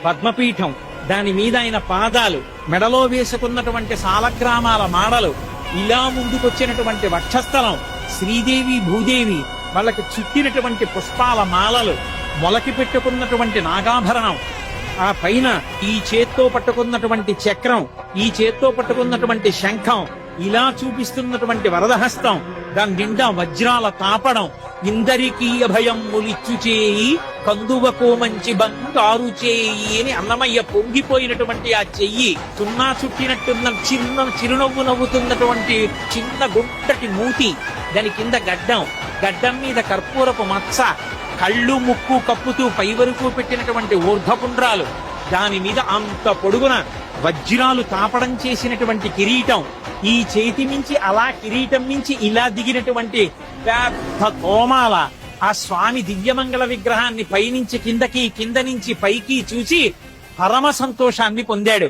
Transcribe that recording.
పద్మపీఠం, దాని మీద ఆయన పాదాలు, మెడలో వేసుకున్నటువంటి సాలగ్రామాల మాడలు, ఇలా ముందుకొచ్చినటువంటి వక్షస్థలం, శ్రీదేవి భూదేవి వాళ్ళకి చుట్టినటువంటి పుష్పాల మాలలు, మొలకి పెట్టుకున్నటువంటి నాగాభరణం, ఆ పైన ఈ చేత్తో పట్టుకున్నటువంటి చక్రం, ఈ చేత్తో పట్టుకున్నటువంటి శంఖం, ఇలా చూపిస్తున్నటువంటి వరదహస్తం, దాని నిండా వజ్రాల తాపడం, ఇందరికీ అభయం ములిచ్చు చేయి కందువకో మంచి బంగారు చేయి అని అన్నమయ్య పొంగిపోయినటువంటి ఆ చెయ్యి, చున్నా చుట్టినట్టున్న చిన్న చిరునవ్వు నవ్వుతున్నటువంటి చిన్న గుంటటి మూతి, దాని కింద గడ్డం మీద కర్పూరపు మచ్చ, కళ్ళు ముక్కు కప్పుతూ పై వరకు పెట్టినటువంటి ఊర్ధ్వపుండ్రాలు, దాని మీద అంత పొడుగున వజ్రాలు తాపడం చేసినటువంటి కిరీటం, ఈ చేతి మించి అలా కిరీటం మించి ఇలా దిగినటువంటి పెద్ద తోమాల, ఆ స్వామి దివ్యమంగళ విగ్రహాన్ని పైనుంచి కిందకి, కింద నుంచి పైకి చూసి పరమ సంతోషాన్ని పొందాడు.